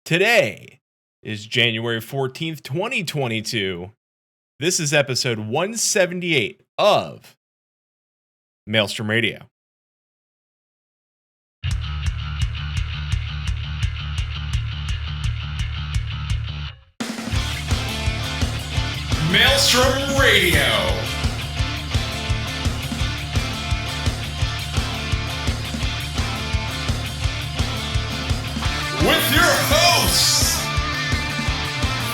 Today is January 14th, 2022. This is episode 178 of Maelstrom Radio. Maelstrom Radio. With your hosts,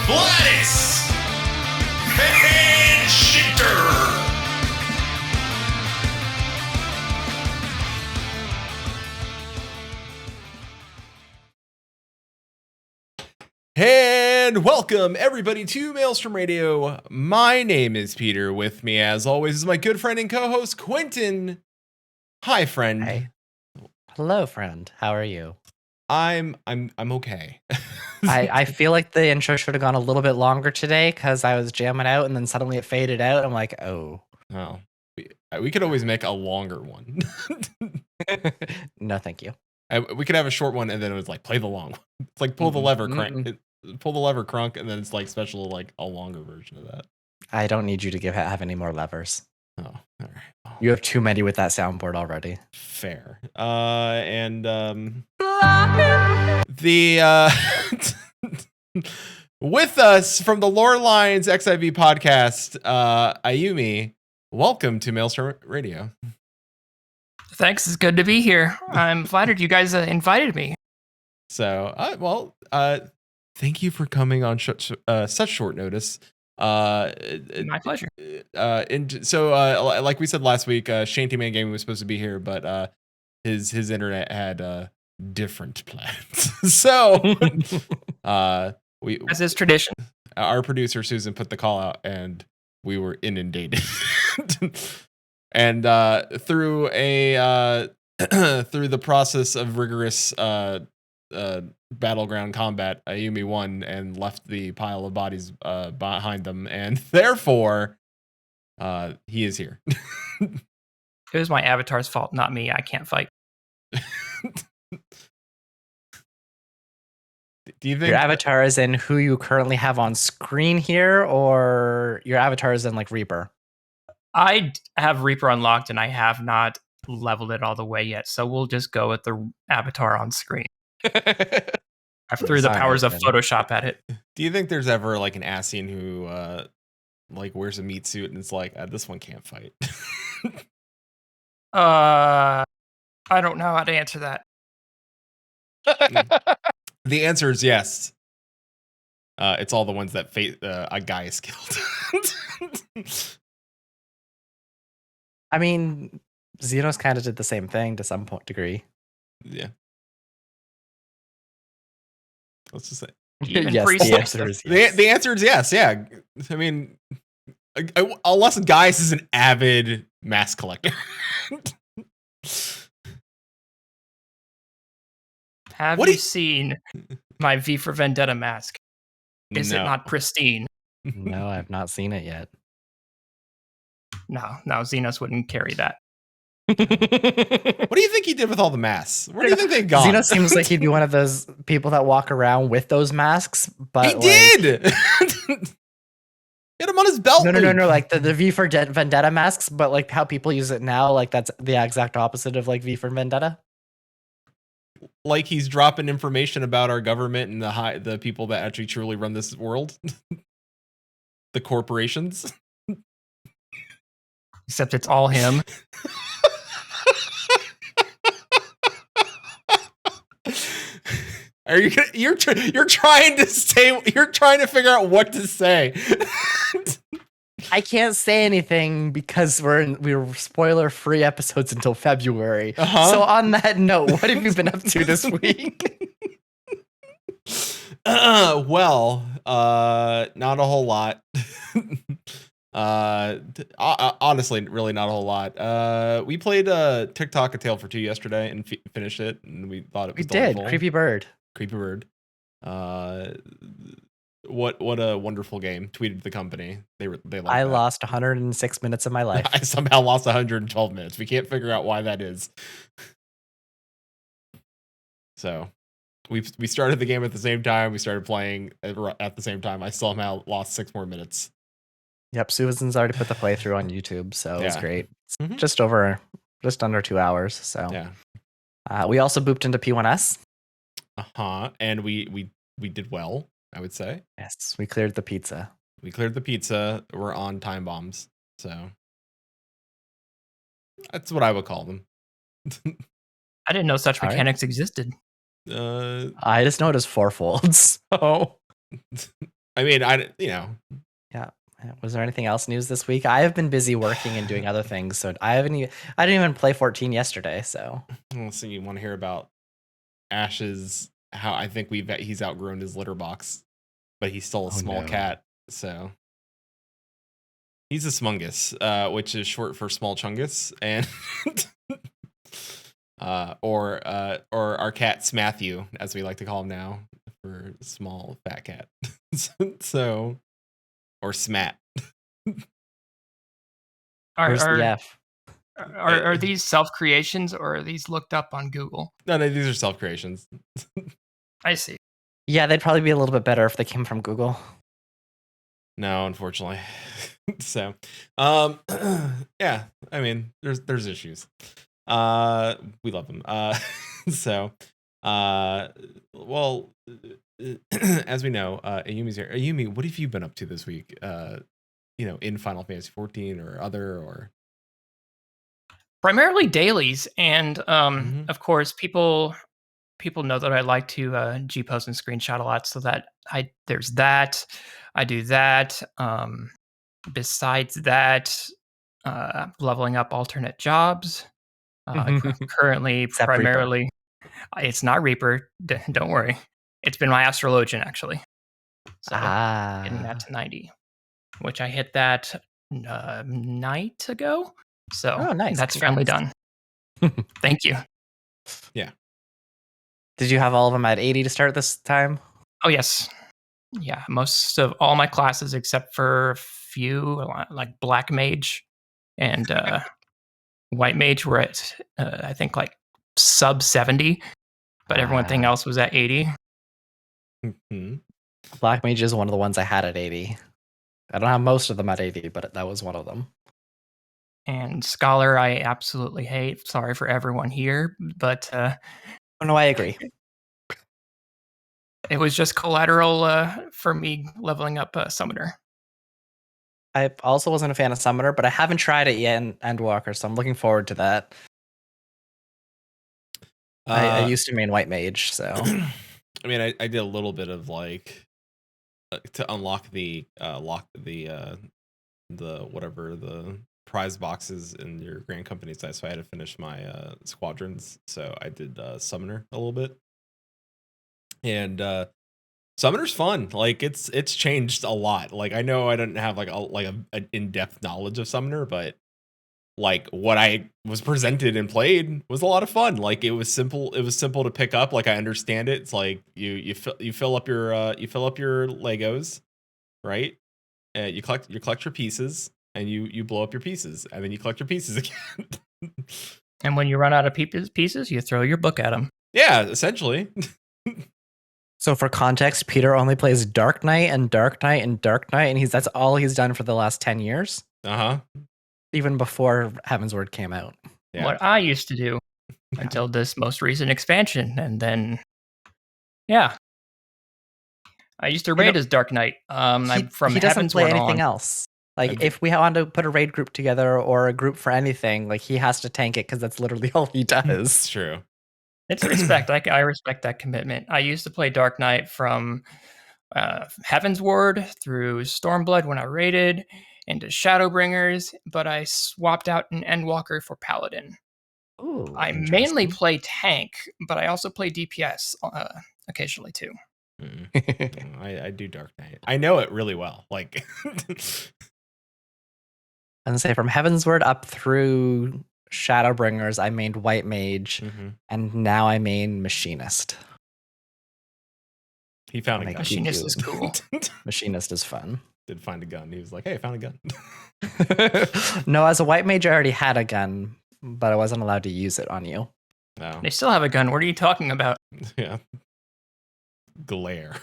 Gladys and Shitter. And welcome everybody to Maelstrom Radio. My name is Peter. With me, as always, is my good friend and co-host Quentin. Hi, friend. Hey. Hello, friend. How are you? I'm okay. I feel like the intro should have gone a little bit longer today because I was jamming out and then suddenly it faded out. I'm like, oh. We could always make a longer one. No, thank you. We could have a short one and then it was like play the long one. It's like pull the lever, pull the lever, crunk, and then it's like special, like a longer version of that. I don't need you to have any more levers. Oh, all right. Oh. You have too many with that soundboard already. Fair. With us from the Lore Lines XIV podcast, Ayumi, welcome to Maelstrom Radio. Thanks, it's good to be here. I'm flattered you guys invited me. So, thank you for coming on such short notice. My pleasure. Like we said last week, Shanty Man Gaming was supposed to be here, but his internet had different plans. So as is tradition, our producer Susan put the call out, and we were inundated. And through the process of rigorous battleground combat, Ayumi won and left the pile of bodies behind them, and therefore he is here. It was my avatar's fault, not me. I can't fight. Do you think your avatar is in who you currently have on screen here, or your avatar is in like Reaper? I have Reaper unlocked and I have not leveled it all the way yet, so we'll just go with the avatar on screen. I threw the powers of Photoshop at it. Do you think there's ever like an Asian who like wears a meat suit and it's like this one can't fight? I don't know how to answer that. The answer is yes. It's all the ones that a guy is killed. I mean, Xenos kind of did the same thing to some degree. Yeah. Let's just say yes. The answer is yes. The answer is yes. Yeah. I mean, unless Gaius is an avid mask collector. Have you seen my V for Vendetta mask? Is it not pristine? No, I've not seen it yet. No, Xenos wouldn't carry that. What do you think he did with all the masks? Where do you think they got? Xenos seems like he'd be one of those people that walk around with those masks, but he did. Get him on his belt. No. Like the V for Vendetta masks, but like how people use it now, like that's the exact opposite of like V for Vendetta. Like he's dropping information about our government and the people that actually truly run this world, the corporations. Except it's all him. Are you? You're trying to figure out what to say. I can't say anything because we're spoiler-free episodes until February. So on that note, what have you been up to this week? Well, not a whole lot. Honestly, really not a whole lot. We played TikTok A Tale for Two yesterday and finished it, and we thought it was delightful. Creepy Bird. What a wonderful game. Tweeted the company. They loved I lost 106 minutes of my life. I somehow lost 112 minutes. We can't figure out why that is. So we started the game at the same time. We started playing at the same time. I somehow lost 6 more minutes. Yep, Susan's already put the playthrough on YouTube, so it was great. Mm-hmm. Just under 2 hours. So yeah. We also booped into P1S. And we did well, I would say. Yes, we cleared the pizza. We're on time bombs, so that's what I would call them. I didn't know such mechanics existed. I just know it is fourfolds. So I mean, Yeah. Was there anything else news this week? I have been busy working and doing other things, so I didn't even play 14 yesterday. So let's see. You want to hear about Ash's? How I think he's outgrown his litter box, but he's still a small cat. So he's a smungus, which is short for small chungus, and or our cat Smatthew, as we like to call him now, for small fat cat. So. Or Smat. Are these self creations or are these looked up on Google? No, these are self creations. I see. Yeah, they'd probably be a little bit better if they came from Google. No, unfortunately. So, yeah. I mean, there's issues. We love them. So, well. As we know, Ayumi's here. Ayumi, what have you been up to this week? In Final Fantasy 14 or other, or primarily dailies, and of course, people know that I like to G-post and screenshot a lot, so that there's that. I do that. Besides that, leveling up alternate jobs. Currently, primarily, Reaper. It's not Reaper. Don't worry. It's been my Astrologian, actually. So getting that to 90, which I hit that night ago. So nice. That's finally done. Thank you. Yeah. Did you have all of them at 80 to start this time? Oh, yes. Yeah, most of all my classes except for a few, like Black Mage and White Mage were at, I think, like sub 70, but everything else was at 80. Mm-hmm. Black Mage is one of the ones I had at 80. I don't have most of them at 80, but that was one of them. And Scholar, I absolutely hate. Sorry for everyone here, but no, I agree. It was just collateral for me leveling up Summoner. I also wasn't a fan of Summoner, but I haven't tried it yet in ENDWALKER, so I'm looking forward to that. I used to main White Mage, so. I mean, I did a little bit of like to unlock the whatever the prize boxes in your Grand Company size. So I had to finish my squadrons. So I did Summoner a little bit, and Summoner's fun. Like it's changed a lot. Like I know I didn't have like an in-depth knowledge of Summoner, but like what I was presented and played was a lot of fun. Like it was simple to pick up. Like I understand it. It's like you fill up your Legos, right? You collect your pieces, and you blow up your pieces, and then you collect your pieces again. And when you run out of pieces, you throw your book at them. Yeah, essentially. So for context, Peter only plays Dark Knight and Dark Knight and Dark Knight, and that's all he's done for the last 10 years. Even before Heavensward came out. Yeah. What I used to do until this most recent expansion, and then I used to raid as Dark Knight. He doesn't play anything else. Like if we want to put a raid group together or a group for anything, like he has to tank it because that's literally all he does. It's true. It's respect. I respect that commitment. I used to play Dark Knight from Heavensward through Stormblood when I raided, into Shadowbringers, but I swapped out an Endwalker for Paladin. Ooh, I mainly play tank, but I also play DPS occasionally too. I do Dark Knight. I know it really well. Like, and say from Heavensward up through Shadowbringers, I mained White Mage, and now I main Machinist. He found a gun. Machinist is cool. Machinist is fun. Did find a gun. He was like, "Hey, I found a gun." No, as a White Mage, I already had a gun, but I wasn't allowed to use it on you. No. They still have a gun. What are you talking about? Yeah. glare.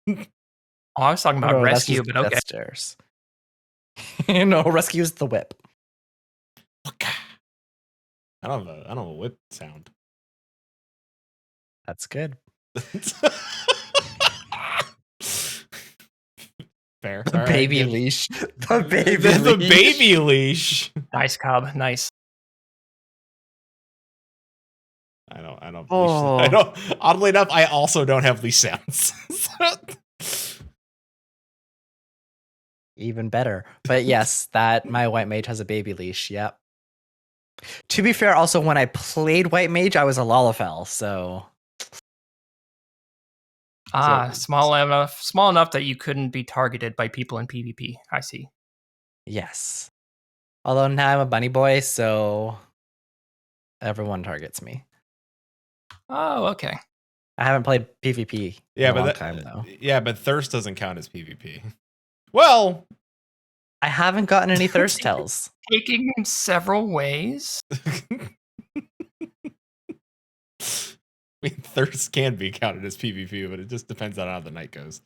Oh, I was talking about rescue, but okay. Stairs. No, rescue is the whip. I don't have a whip sound. That's good. Fair. The baby leash. The baby leash. Nice, Cobb. Nice. I don't. Oh. I don't. Oddly enough, I also don't have leash sounds. Even better. But yes, that my white mage has a baby leash. Yep. To be fair, also when I played white mage, I was a Lalafell, so. Small enough that you couldn't be targeted by people in PvP. I see. Yes. Although now I'm a bunny boy, so everyone targets me. Oh, okay. I haven't played PvP in a long time, though. Yeah, but thirst doesn't count as PvP. Well, I haven't gotten any thirst tells. Taking several ways. I mean, thirst can be counted as PvP, but it just depends on how the night goes.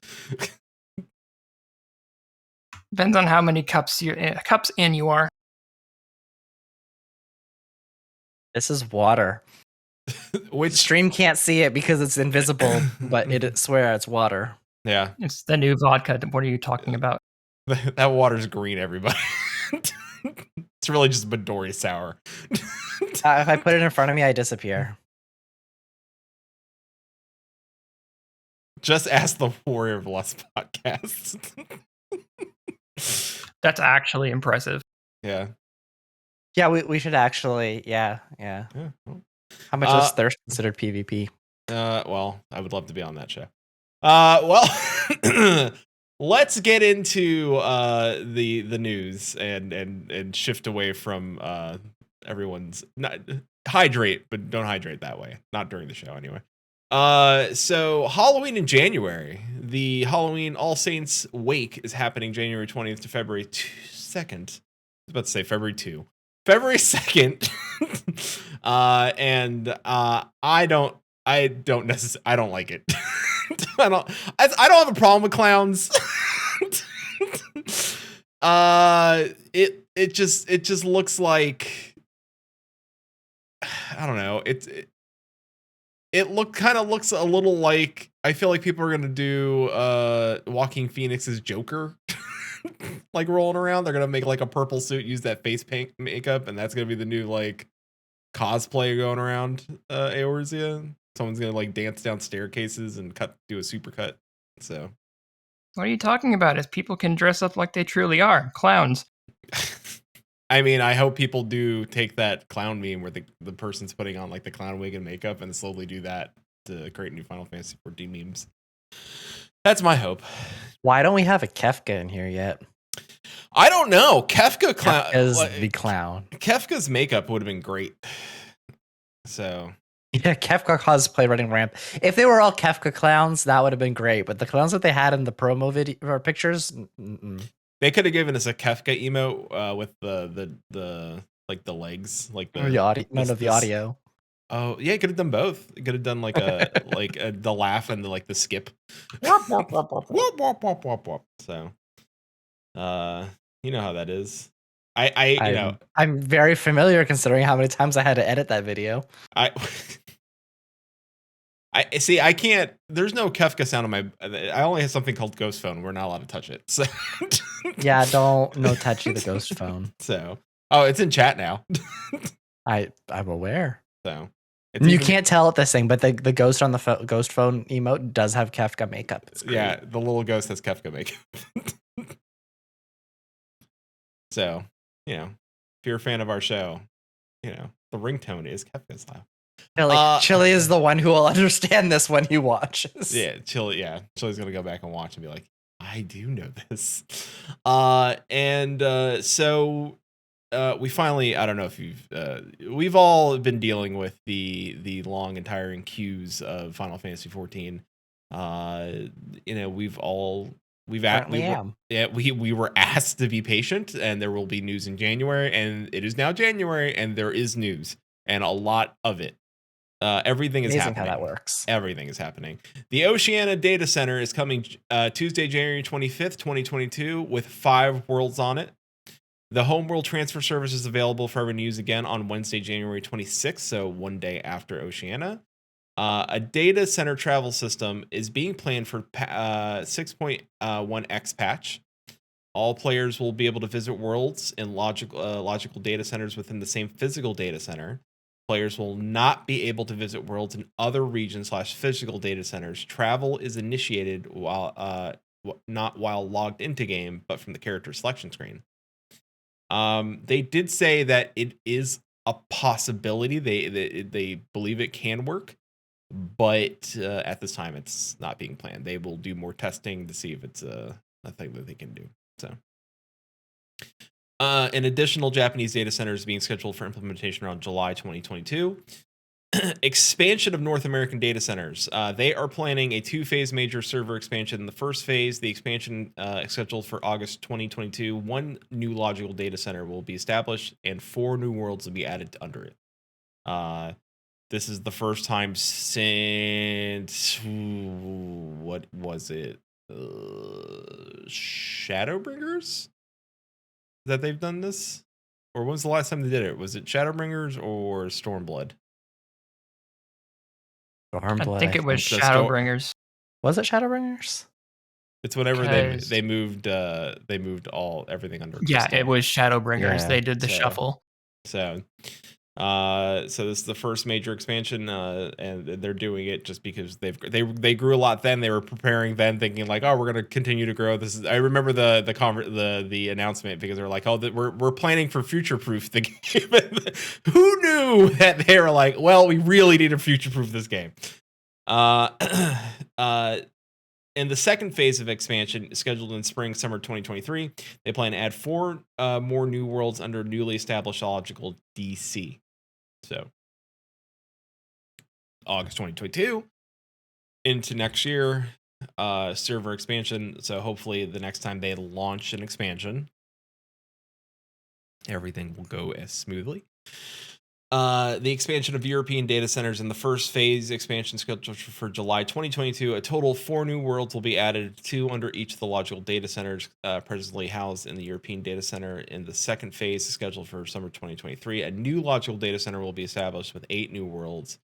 Depends on how many cups in you are. This is water. Which stream can't see it because it's invisible, but it swear it's water. Yeah. It's the new vodka. What are you talking about? That water's green, everybody. It's really just Midori sour. If I put it in front of me, I disappear. Just ask the Warrior of Lust podcast. That's actually impressive. Yeah. Yeah, we should actually, yeah. How much is thirst considered PvP? Well, I would love to be on that show. Well, let's get into the news and shift away from everyone's hydrate, but don't hydrate that way. Not during the show anyway. So Halloween in January. The Halloween All Saints Wake is happening January 20th to February 2nd. I was about to say February 2. February 2nd. And I don't like it. I don't have a problem with clowns. It just looks like, I don't know. It looks a little like, I feel like people are gonna do Joaquin Phoenix's Joker, like rolling around. They're gonna make like a purple suit, use that face paint makeup, and that's gonna be the new like cosplay going around Eorzea. Someone's gonna like dance down staircases and do a supercut. So, what are you talking about? Is people can dress up like they truly are clowns. I mean, I hope people do take that clown meme where the person's putting on like the clown wig and makeup and slowly do that to create new Final Fantasy 14 memes. That's my hope. Why don't we have a Kefka in here yet? I don't know. Kefka clown is the clown. Kefka's makeup would have been great. So yeah, Kefka cosplay running ramp. If they were all Kefka clowns, that would have been great. But the clowns that they had in the promo video or pictures. They could have given us a Kefka emote with the like the legs, like the audio. None of the audio. Oh yeah, could have done both. Could have done like the laugh and the skip. So, you know how that is. I'm very familiar considering how many times I had to edit that video. I see. I can't. There's no Kefka sound on my. I only have something called Ghost Phone. We're not allowed to touch it. So yeah, no touching the Ghost Phone. So it's in chat now. I'm aware. So you can't tell it this thing, but the ghost on the Ghost Phone emote does have Kefka makeup. Yeah, the little ghost has Kefka makeup. So if you're a fan of our show, the ringtone is Kefka's laugh. Chili is the one who will understand this when he watches. Yeah, Chili's gonna go back and watch and be like, I do know this. So we finally, I don't know if we've all been dealing with the long and tiring queues of Final Fantasy 14. We were asked to be patient, and there will be news in January, and it is now January, and there is news, and a lot of it. Everything is Amazing happening. how that works. Everything is happening. The Oceania Data Center is coming Tuesday, January 25th, 2022, with 5 worlds on it. The Homeworld Transfer Service is available for everyone to use again on Wednesday, January 26th, so one day after Oceania. A data center travel system is being planned for 6.1x patch. All players will be able to visit worlds in logical data centers within the same physical data center. Players will not be able to visit worlds in other regions / physical data centers. Travel is initiated while not while logged into game, but from the character selection screen. They did say that it is a possibility. They believe it can work, but at this time it's not being planned. They will do more testing to see if it's a thing that they can do. So. An additional Japanese data center is being scheduled for implementation around July 2022. Expansion of North American data centers. They are planning a 2-phase major server expansion. In the first phase, the expansion is scheduled for August 2022. 1 new logical data center will be established, and 4 new worlds will be added under it. This is the first time since what was it? Shadowbringers? That they've done this? Or when was the last time they did it? Was it Shadowbringers or Stormblood? Stormblood, I think it was Shadowbringers. Was it Shadowbringers? It's whenever they moved everything under. Yeah, Crystal. it was Shadowbringers. Yeah. They did the shuffle. So this is the first major expansion, and they're doing it just because they grew a lot. Then they were preparing, then thinking like, oh, we're gonna continue to grow. I remember the announcement because they're like, oh, we're planning for future proof the game. Who knew that they were like, well, we really need to future proof this game. In the second phase of expansion, scheduled in summer 2023, they plan to add 4 more new worlds under newly established logical DC. So, August 2022 into next year, server expansion. So hopefully the next time they launch an expansion, everything will go as smoothly. The expansion of European data centers in the first phase expansion scheduled for July 2022. A total of 4 new worlds will be added, 2 under each of the logical data centers presently housed in the European data center. In the second phase, scheduled for summer 2023, a new logical data center will be established with 8 new worlds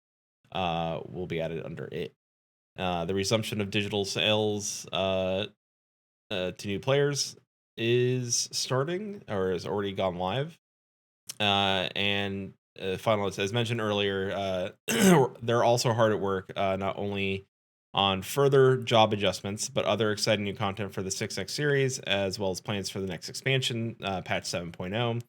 will be added under it. The resumption of digital sales to new players is starting or has already gone live. And finalists, as mentioned earlier, they're also hard at work, not only on further job adjustments, but other exciting new content for the 6X series, as well as plans for the next expansion, patch 7.0.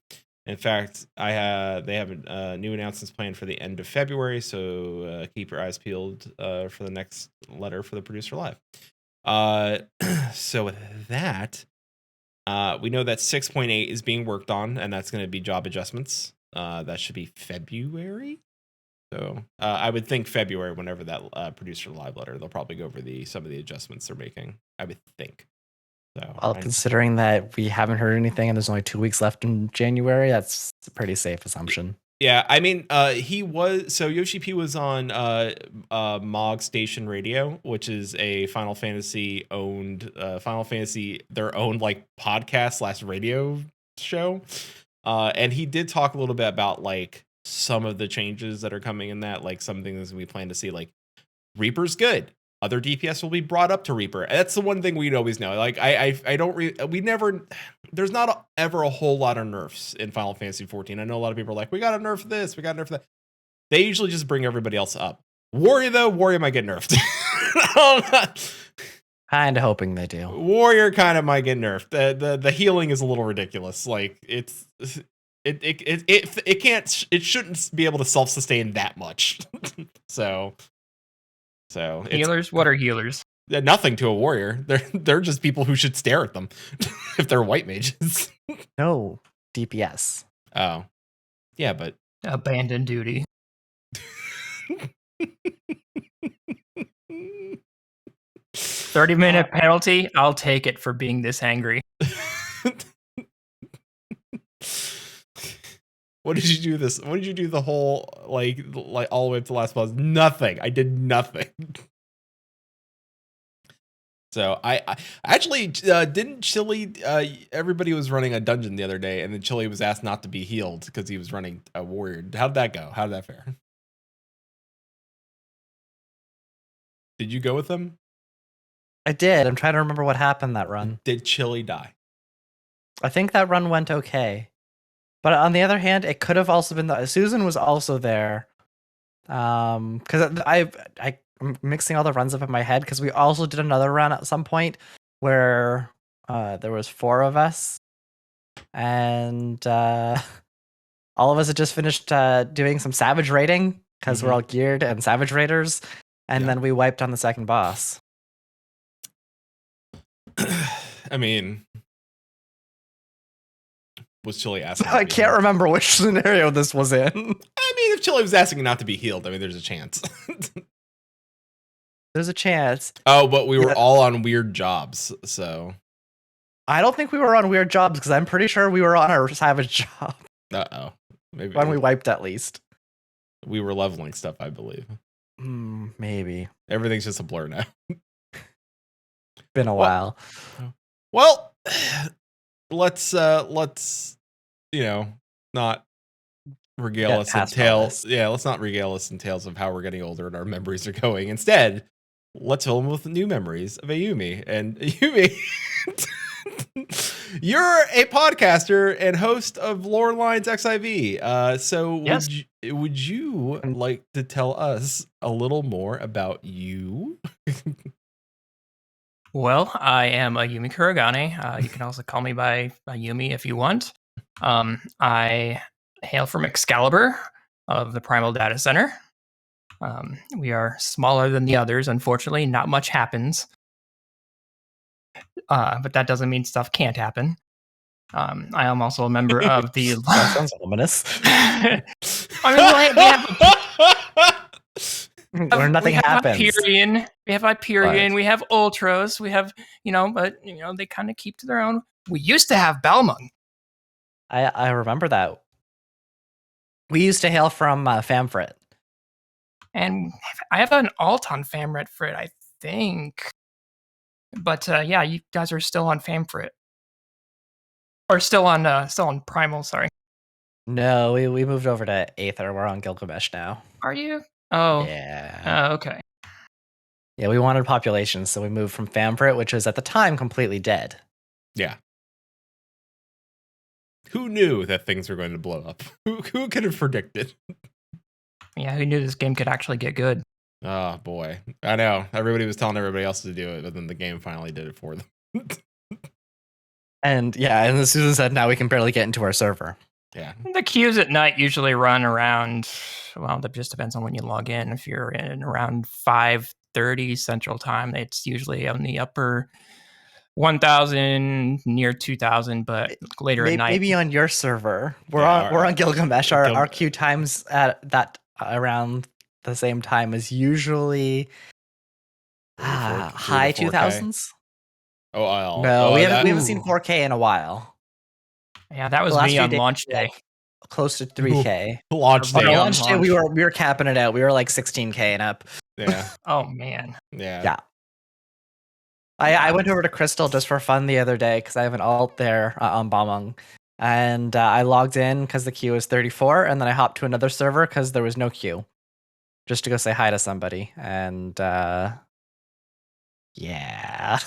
In fact, they have new announcements planned for the end of February, so keep your eyes peeled for the next letter for the producer live. So with that, we know that 6.8 is being worked on, and that's going to be job adjustments. That should be February. So I would think February, whenever that producer live letter, they'll probably go over some of the adjustments they're making, I would think. So, well, considering that we haven't heard anything and there's only 2 weeks left in January, that's a pretty safe assumption. Yeah, I mean, Yoshi P was on Mog Station Radio, which is a Final Fantasy their own like podcast / radio show. And he did talk a little bit about like some of the changes that are coming in that, like some things we plan to see, like Reaper's good. Other DPS will be brought up to Reaper. That's the one thing we'd always know. Like there's not ever a whole lot of nerfs in Final Fantasy 14. I know a lot of people are like, we got to nerf this, we got to nerf that. They usually just bring everybody else up. Warrior might get nerfed. Kind of hoping they do. Warrior kind of might get nerfed. The healing is a little ridiculous. Like it shouldn't be able to self-sustain that much. So healers? What are healers? Nothing to a warrior. They're just people who should stare at them if they're white mages. No, DPS. Oh, yeah, but abandoned duty. 30-minute penalty. I'll take it for being this angry. What did you do this? What did you do the whole like all the way up to the last boss? Nothing. I did nothing. So I actually didn't Chili. Everybody was running a dungeon the other day, and then Chili was asked not to be healed because he was running a warrior. How'd that go? How did that fare? Did you go with them? I did. I'm trying to remember what happened that run. Did Chili die? I think that run went okay. But on the other hand, it could have also been Susan was also there. Because I'm mixing all the runs up in my head because we also did another run at some point where there was 4 of us, and all of us had just finished doing some savage raiding because we're all geared and savage raiders, and then we wiped on the second boss. I mean, was Chili asking? I can't remember which scenario this was in. I mean, if Chili was asking not to be healed, I mean, there's a chance. There's a chance. Oh, but we were all on weird jobs, so. I don't think we were on weird jobs because I'm pretty sure we were on our savage job. Uh-oh. Maybe when we wiped, at least. We were leveling stuff, I believe. Maybe. Everything's just a blur now. Been a while. Well, let's not regale us in tales. Yeah, let's not regale us in tales of how we're getting older and our memories are going. Instead, let's fill them with new memories of Ayumi. And Ayumi, you're a podcaster and host of Lore Lines XIV. So yes. would you like to tell us a little more about you? Well, I am Ayumi Kurogane. You can also call me by Ayumi if you want. I hail from Excalibur of the Primal Data Center. We are smaller than the others, unfortunately. Not much happens. But that doesn't mean stuff can't happen. I am also a member of the... That sounds ominous. I mean, we have... Where nothing happens. Hyperion. We have Hyperion. We have Ultros. We have, but they kind of keep to their own. We used to have Balmung. I remember that. We used to hail from Famfrit. And I have an alt on Famfrit, I think. But yeah, you guys are still on Famfrit. Or still on Primal, sorry. No, we moved over to Aether. We're on Gilgamesh now. Are you? Oh. Yeah. Oh, okay. Yeah, we wanted population, so we moved from Famfrit, which was at the time completely dead. Yeah. Who knew that things were going to blow up? Who could have predicted? Yeah, who knew this game could actually get good? Oh, boy. I know. Everybody was telling everybody else to do it, but then the game finally did it for them. And as Susan said, now we can barely get into our server. Yeah. The queues at night usually run around, well, that just depends on when you log in. If you're in around 5:30 Central Time, it's usually on the upper 1,000, near 2,000, but later at night. Maybe on your server. We're on Gilgamesh. Our queue times at that around the same time is usually high 2000s. Oh, no, we haven't seen 4K in a while. Yeah, that was me on launch day. Close to 3K. Launch day. On launch day, we were capping it out. We were like 16K and up. Yeah. Oh man. Yeah. I went over to Crystal just for fun the other day because I have an alt there on Balmung. And I logged in because the queue was 34, and then I hopped to another server because there was no queue. Just to go say hi to somebody. And yeah.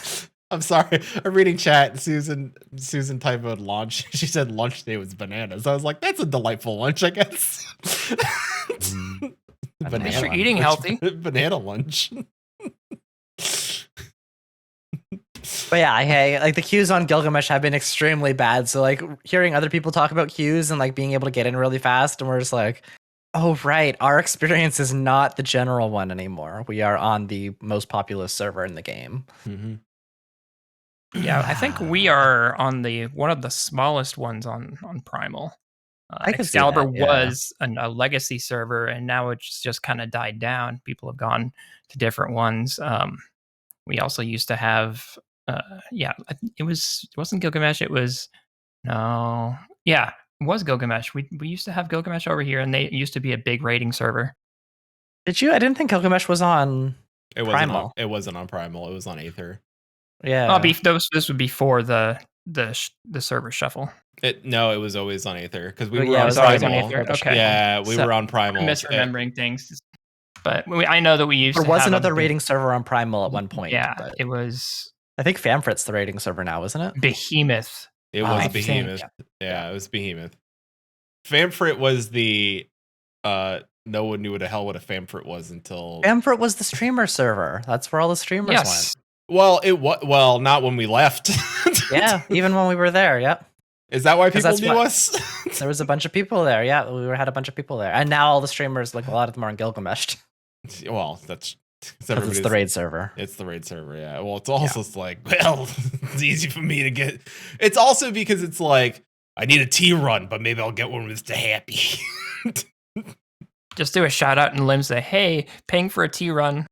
I'm sorry. I'm reading chat. Susan typoed launch. She said lunch day was bananas. I was like, that's a delightful lunch, I guess. At least you're eating healthy. Banana lunch. But yeah, like the queues on Gilgamesh have been extremely bad. So like hearing other people talk about queues and like being able to get in really fast, and we're just like, oh right, our experience is not the general one anymore. We are on the most populous server in the game. Mm-hmm. Yeah, I think we are on one of the smallest ones on Primal. Excalibur was a legacy server, and now it's just kind of died down. People have gone to different ones. We also used to have, it wasn't Gilgamesh. It was was Gilgamesh. We used to have Gilgamesh over here, and they used to be a big raiding server. Did you? I didn't think Gilgamesh was on Primal. It wasn't on Primal. It was on Aether. Yeah. This would be before the server shuffle. No, it was always on Aether because we Oh, were yeah, it on was always on Primal. Aether. Okay. Yeah, we were on Primal. I'm misremembering things, but I know that we used. There to was have another raiding server on Primal at one point. Yeah, but it was. I think Famfrit's the raiding server now, isn't it? Behemoth. It was Behemoth. Yeah, it was Behemoth. Famfrit was the. No one knew what the hell what a Famfrit was until. Famfrit was the streamer server. That's where all the streamers went. Well, well, not when we left. Yeah, even when we were there. Yep. Is that why people knew us? There was a bunch of people there. Yeah, we had a bunch of people there, and now all the streamers, like a lot of them, are on Gilgamesh. Well, that's because it's the raid server. It's the raid server. Yeah. Well, it's also like, well, it's easy for me to get. It's also because it's like I need a T run, but maybe I'll get one with Mr. Happy. Just do a shout out and Lim say, "Hey, paying for a T run."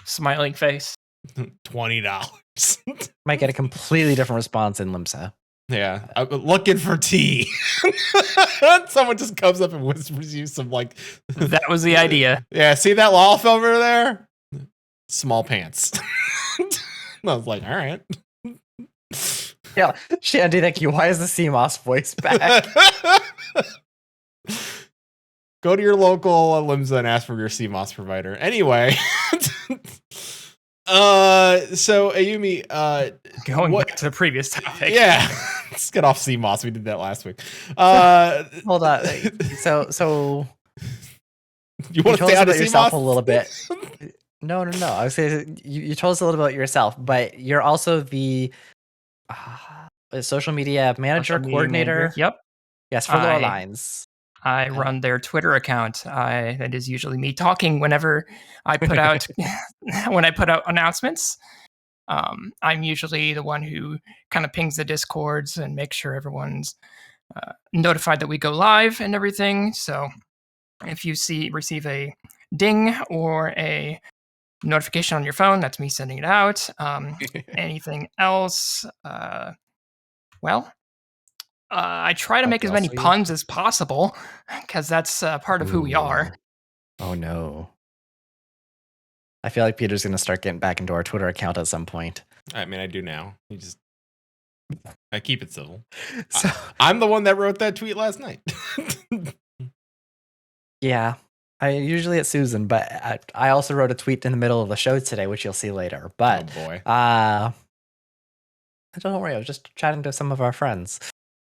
Smiling face. $20. Might get a completely different response in Limsa. Yeah, I'm looking for tea. Someone just comes up and whispers you some like. That was the idea. Yeah, see that loft over there? Small pants. I was like, all right. Yeah, Shandy, thank you. Why is the CMOS voice back? Go to your local Limsa and ask for your CMOS provider. Anyway. So Ayumi, going back to the previous topic. Yeah, let's get off CMOS. We did that last week. Hold on. So you want to tell stay us out of about yourself CMOS? a little bit. No. I was saying you told us a little about yourself, but you're also the social media manager, coordinator. Yep. Yes, for Lore Lines. I run their Twitter account. That is usually me talking whenever I put out announcements. I'm usually the one who kind of pings the Discords and makes sure everyone's notified that we go live and everything. So if you receive a ding or a notification on your phone, that's me sending it out. Anything else? I try to make as many puns as possible because that's part of who we are. Oh no. I feel like Peter's going to start getting back into our Twitter account at some point. I mean, I do now. I keep it civil. So, I'm the one that wrote that tweet last night. Yeah. Usually it's Susan, but I also wrote a tweet in the middle of the show today, which you'll see later. But oh boy. Don't worry, I was just chatting to some of our friends.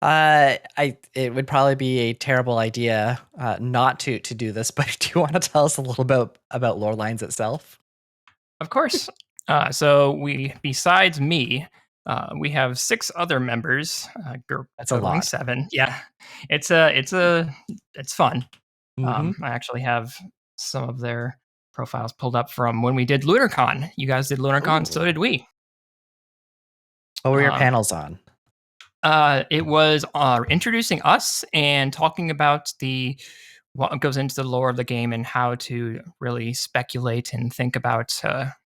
It would probably be a terrible idea not to do this, but do you want to tell us a little bit about Lore Lines itself? Of course. So besides me, we have 6 other members. That's a lot. 7. Yeah, it's fun. Mm-hmm. I actually have some of their profiles pulled up from when we did LunarCon. You guys did LunarCon, so did we. What were your panels on? It was introducing us and talking about what goes into the lore of the game and how to really speculate and think about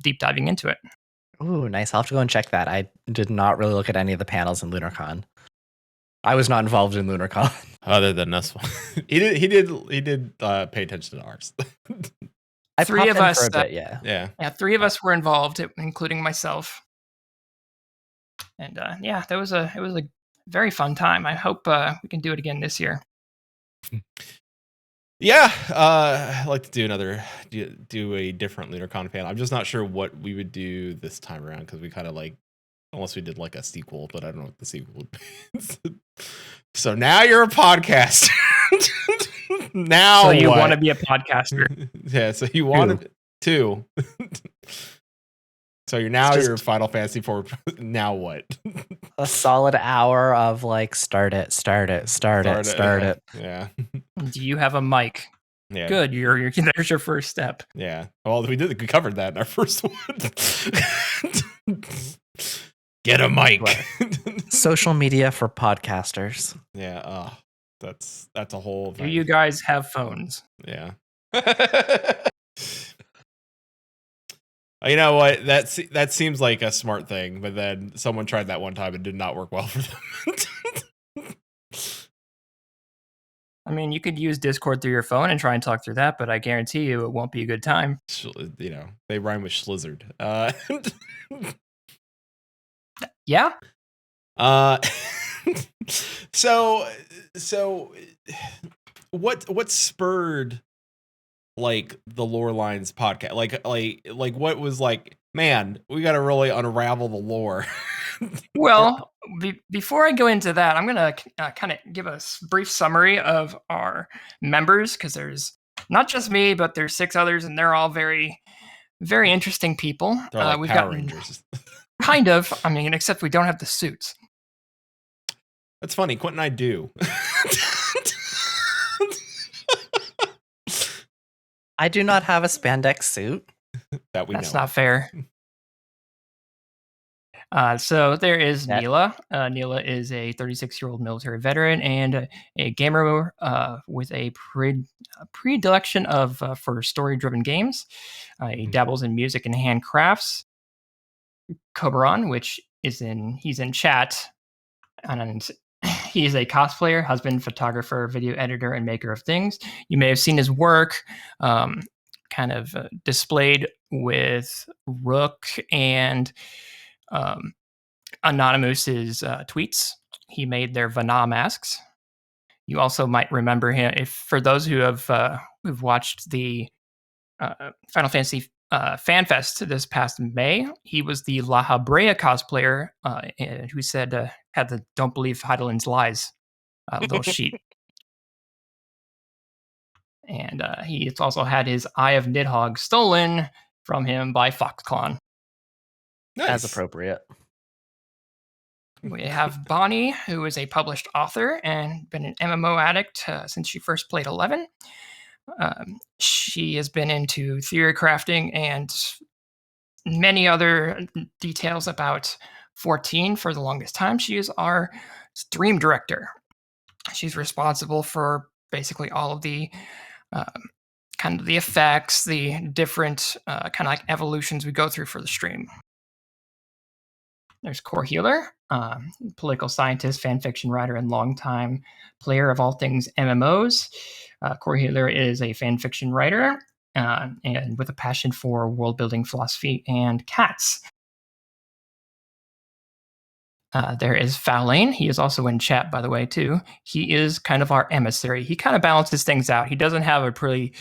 deep diving into it. Ooh, nice. I'll have to go and check that. I did not really look at any of the panels in LunarCon. I was not involved in LunarCon. Other than this one. he did pay attention to ours. I 3 of us for a bit, yeah. 3 of us were involved, including myself. And it was a very fun time. I hope we can do it again this year. Yeah, I'd like to do a different LunarCon panel. I'm just not sure what we would do this time around because we kind of unless we did a sequel, but I don't know what the sequel would be. So now you're a podcaster. Now so you want to be a podcaster? Yeah, so you want to. So you're a Final Fantasy 4. Now what? A solid hour of start it. Yeah. Do you have a mic? Yeah. Good. There's your first step. Yeah. Well, we covered that in our first one. Get a mic. Social media for podcasters. Yeah. That's a whole thing. Do you guys have phones? Yeah. You know what? That seems like a smart thing, but then someone tried that one time and did not work well for them. I mean, you could use Discord through your phone and try and talk through that, but I guarantee you it won't be a good time. You know, they rhyme with Schlizzard. Yeah. So what spurred like the Lore Lines podcast? Like what was like, man, we got to really unravel the lore. Well, before I go into that, I'm going to kind of give a brief summary of our members, because there's not just me, but there's 6 others, and they're all very, very interesting people. They're like we've Power got Rangers. Kind of. I mean, except we don't have the suits. That's funny. Quentin and I do. I do not have a spandex suit. That's not fair. So there is Neela. Neela is a 36-year-old military veteran and a gamer with a predilection for story-driven games. He dabbles in music and handcrafts. Koberon, he's in chat, and he is a cosplayer, husband, photographer, video editor, and maker of things. You may have seen his work kind of displayed with Rook and Anonymous's tweets. He made their Vana masks. You also might remember him for those who have who've watched the Final Fantasy FanFest this past May. He was the La Habrea cosplayer who said had the "Don't Believe Heidelin's Lies" little sheet. And he also had his Eye of Nidhogg stolen from him by Foxconn. Nice. As appropriate. We have Bonnie, who is a published author and been an MMO addict since she first played 11. She has been into theory crafting and many other details about 14 for the longest time. She is our stream director. She's responsible for basically all of the kind of the effects, the different kind of like evolutions we go through for the stream. There's Core Healer, political scientist, fanfiction writer, and longtime player of all things MMOs. Core Healer is a fanfiction writer and with a passion for world building, philosophy, and cats. There is Faolain. He is also in chat, by the way, too. He is kind of our emissary. He kind of balances things out. He doesn't have a kind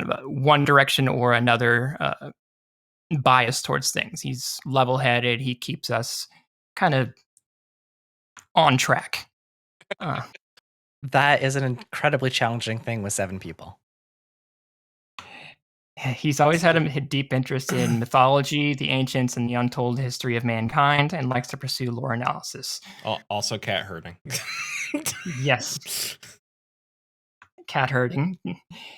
of a one direction or another bias towards things. He's level-headed. He keeps us kind of on track. That is an incredibly challenging thing with 7 people. He's always had a deep interest in mythology, the ancients, and the untold history of mankind, and likes to pursue lore analysis. Also cat herding. Yes. Cat herding.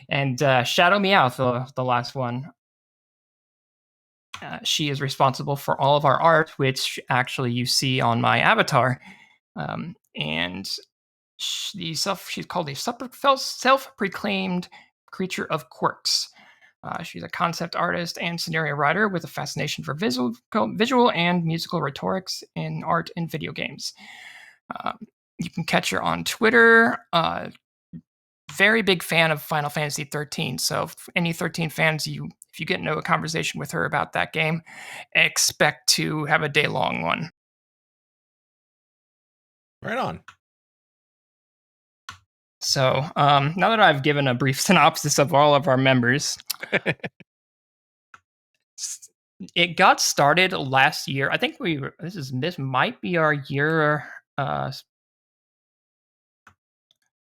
And Shadow Meowth, the last one. She is responsible for all of our art, which actually you see on my avatar. And she's called a self-proclaimed creature of quirks. She's a concept artist and scenario writer with a fascination for visual and musical rhetorics in art and video games. You can catch her on Twitter. Very big fan of Final Fantasy 13. So if any 13 fans, if you get into a conversation with her about that game, expect to have a day-long one. Right on. So now that I've given a brief synopsis of all of our members, it got started last year. I think this might be our year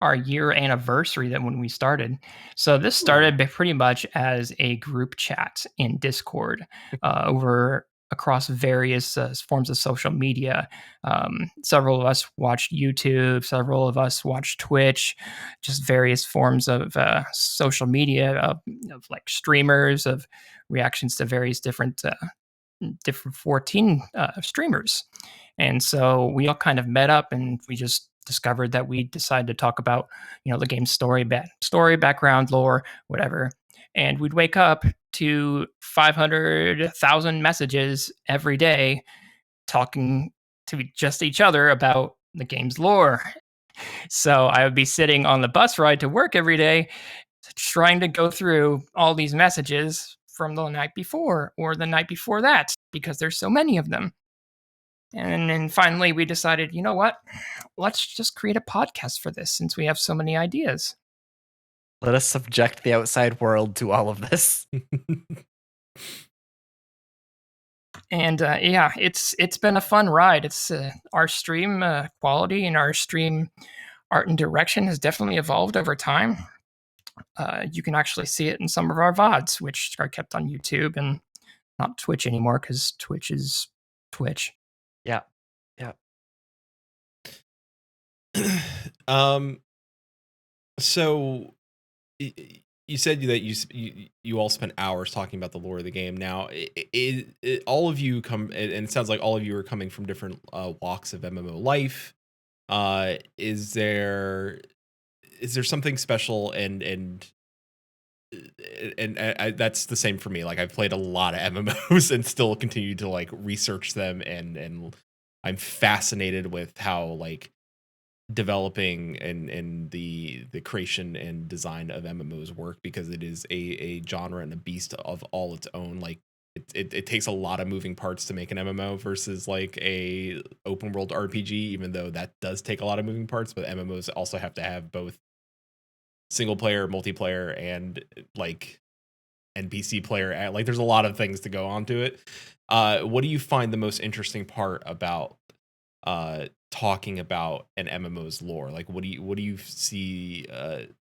anniversary that when we started. So this started pretty much as a group chat in Discord across various forms of social media. Several of us watched YouTube, several of us watched Twitch, just various forms of social media of like streamers, of reactions to various different 14 streamers. And so we all kind of met up and we just discovered that we decided to talk about, the game's story, background, lore, whatever. And we'd wake up to 500,000 messages every day talking to just each other about the game's lore. So I would be sitting on the bus ride to work every day, trying to go through all these messages from the night before or the night before that, because there's so many of them. And then finally we decided, you know what? Let's just create a podcast for this since we have so many ideas. Let us subject the outside world to all of this. And yeah, it's been a fun ride. It's our stream quality and our stream art and direction has definitely evolved over time. You can actually see it in some of our VODs, which are kept on YouTube and not Twitch anymore because Twitch is Twitch. Yeah. Yeah. So you said that you all spent hours talking about the lore of the game. Now, all of you come, and it sounds like all of you are coming from different walks of MMO life. Is there something special and that's the same for me. Like, I've played a lot of MMOs and still continue to like research them, and I'm fascinated with how like developing and the creation and design of MMOs work, because it is a genre and a beast of all its own. Like, it takes a lot of moving parts to make an MMO versus like a open world RPG, even though that does take a lot of moving parts. But MMOs also have to have both single player, multiplayer, and like NPC player. Like, there's a lot of things to go on to it. What do you find the most interesting part about talking about an MMO's lore? Like, what do you see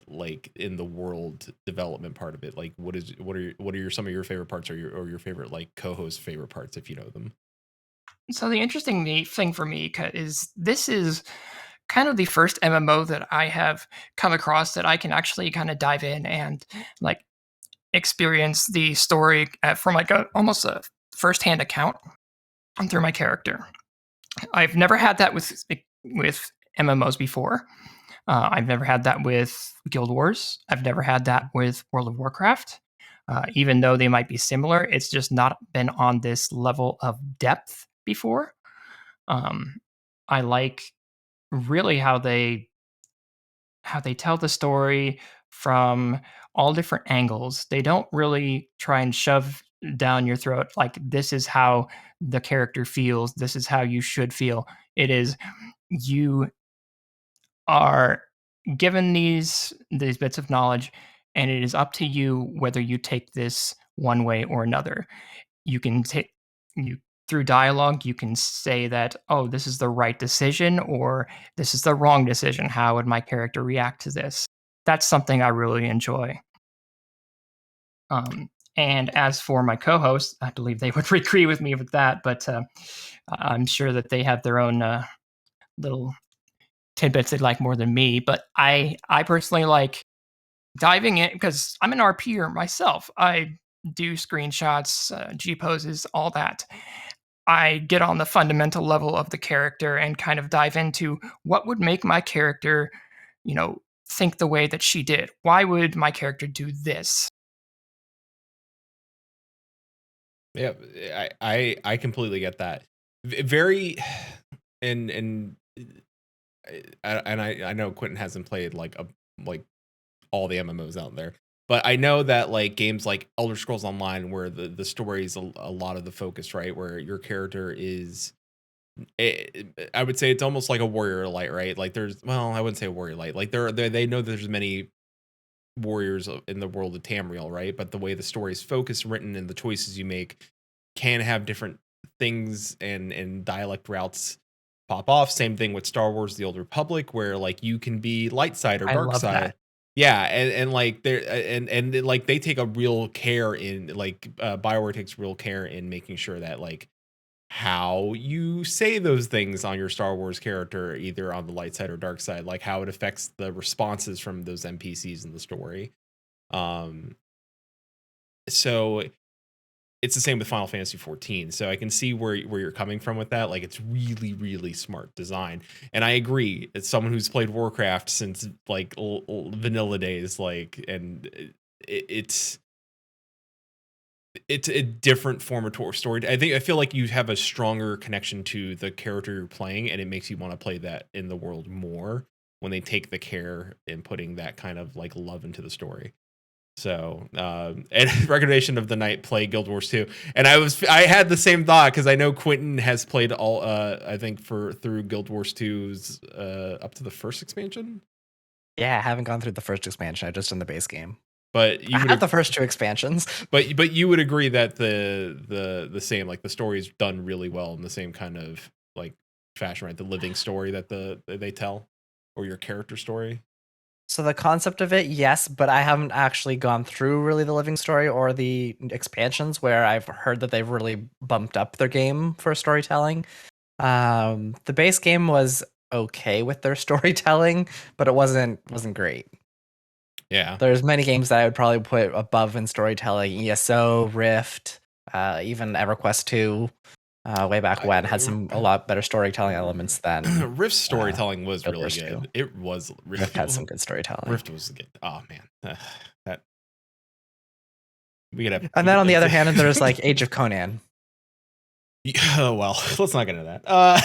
like in the world development part of it? Like, what are some of your favorite parts, or your favorite like co-host favorite parts, if you know them? So the interesting thing for me is this is kind of the first MMO that I have come across that I can actually kind of dive in and like experience the story from like almost a firsthand account through my character. I've never had that with MMOs before. I've never had that with Guild Wars. I've never had that with World of Warcraft. Even though they might be similar, it's just not been on this level of depth before. I like really how they tell the story from all different angles. They don't really try and shove down your throat like, this is how the character feels, this is how you should feel. It is, you are given these bits of knowledge, and it is up to you whether you take this one way or another. You can take you through dialogue, you can say that, oh, this is the right decision or this is the wrong decision. How would my character react to this? That's something I really enjoy. And as for my co-hosts, I believe they would agree with me with that, but I'm sure that they have their own little tidbits they like more than me. But I personally like diving in because I'm an RPer myself. I do screenshots, G poses, all that. I get on the fundamental level of the character and kind of dive into what would make my character, think the way that she did. Why would my character do this? Yeah, I completely get that. Very, and I know Quentin hasn't played like all the MMOs out there, but I know that like games like Elder Scrolls Online, where the story is a lot of the focus, right? Where your character is, I would say it's almost like a warrior light, right? Like I wouldn't say a warrior light. Like they know there's many warriors in the world of Tamriel, right? But the way the story is focused, written, and the choices you make can have different things and dialect routes pop off. Same thing with Star Wars: The Old Republic, where like you can be light side or dark side. That. Yeah, and like they're and like they take a real care in like BioWare takes real care in making sure that like how you say those things on your Star Wars character, either on the light side or dark side, like how it affects the responses from those NPCs in the story. So it's the same with Final Fantasy 14. So I can see where you're coming from with that. Like, it's really, really smart design. And I agree. It's someone who's played Warcraft since like vanilla days, like, and it's a different form of story. I feel like you have a stronger connection to the character you're playing, and it makes you want to play that in the world more when they take the care in putting that kind of like love into the story. So, and recommendation of the night, play Guild Wars 2. And I had the same thought because I know Quentin has played all, I think through Guild Wars 2's up to the first expansion. Yeah, I haven't gone through the first expansion. I've just done the base game. But you I have the first 2 expansions. But you would agree that the same, like the story's done really well in the same kind of like fashion, right? The living story that they tell, or your character story. So the concept of it, yes, but I haven't actually gone through really the living story or the expansions where I've heard that they've really bumped up their game for storytelling. The base game was okay with their storytelling, but it wasn't great. Yeah. There's many games that I would probably put above in storytelling. ESO, Rift, even EverQuest 2. Way back when had a lot better storytelling elements than Rift's storytelling was Guild really Wars good. 2. It was Rift had some good storytelling. Rift was good. Oh man, that we could have. And then on the other hand, there's like Age of Conan. Oh well, let's not get into that.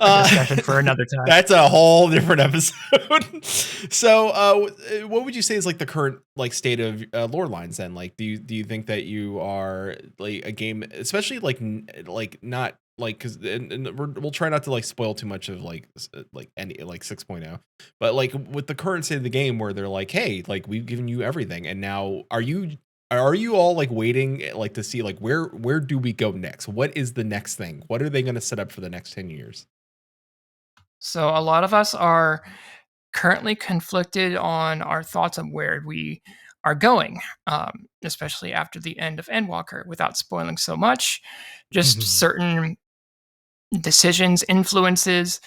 Discussion for another time. That's a whole different episode. So, what would you say is like the current like state of lore lines? Then, like, do you think that you are like a game, especially like not like because we'll try not to like spoil too much of like any like 6.0, but like with the current state of the game where they're like, hey, like we've given you everything, and now are you all like waiting like to see like where do we go next? What is the next thing? What are they going to set up for the next 10 years? So a lot of us are currently conflicted on our thoughts on where we are going, especially after the end of ENDWALKER. Without spoiling so much, just certain decisions, influences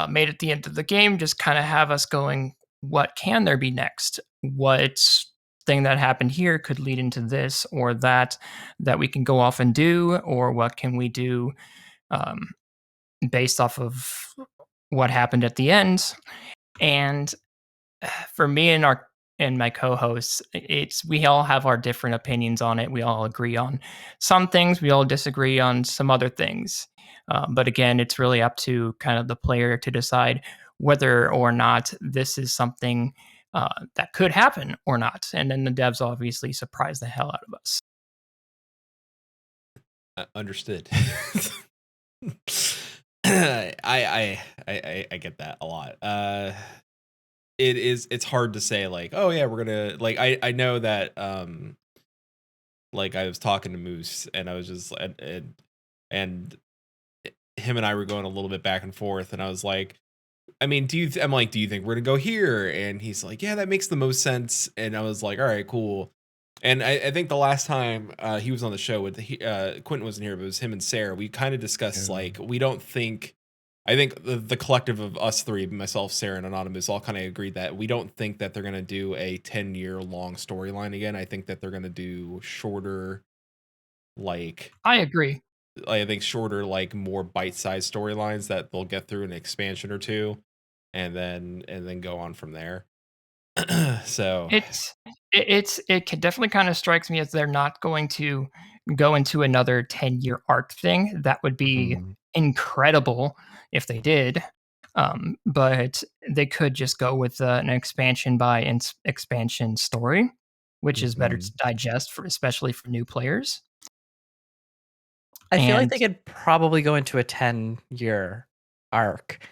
made at the end of the game just kind of have us going, what can there be next? What thing that happened here could lead into this or that we can go off and do, or what can we do based off of what happened at the end. And for me and my co-hosts, we all have our different opinions on it. We all agree on some things, we all disagree on some other things. But again, it's really up to kind of the player to decide whether or not this is something that could happen or not. And then the devs obviously surprise the hell out of us. Understood. I get that a lot. It's hard to say like, oh yeah, we're gonna like I know that like I was talking to Moose and I was just and him and I were going a little bit back and forth, and I was like, I mean, do you think we're gonna go here? And he's like, yeah, that makes the most sense. And I was like, all right, cool. And I think the last time he was on the show with Quentin wasn't here, but it was him and Sarah. We kind of discussed like we don't think. I think the collective of us three, myself, Sarah, and Anonymous, all kind of agreed that we don't think that they're going to do a 10-year long storyline again. I think that they're going to do shorter, like... I agree. I think shorter, like more bite-sized storylines that they'll get through an expansion or two, and then go on from there. So it definitely kind of strikes me as they're not going to go into another 10-year arc thing. That would be incredible if they did, but they could just go with an expansion by expansion story, which is better to digest especially for new players. I feel like they could probably go into a 10-year arc,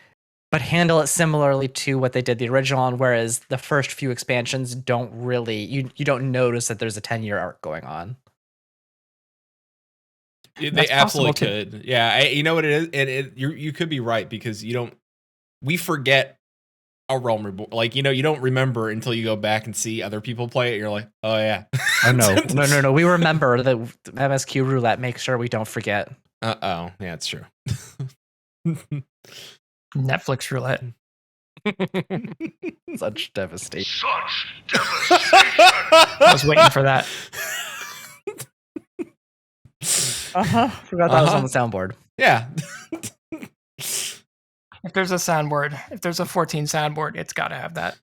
but handle it similarly to what they did the original on, whereas the first few expansions don't really, you don't notice that there's a 10-year arc going on. They absolutely could. Yeah, you know what it is? You could be right, because we forget a Realm Reborn. Like, you don't remember until you go back and see other people play it. You're like, oh yeah. Oh no. We remember the MSQ roulette. Make sure we don't forget. Yeah, it's true. Netflix roulette. Such devastation. I was waiting for that. Forgot that was on the soundboard. Yeah. If there's a soundboard, if there's a 14 soundboard, it's got to have that.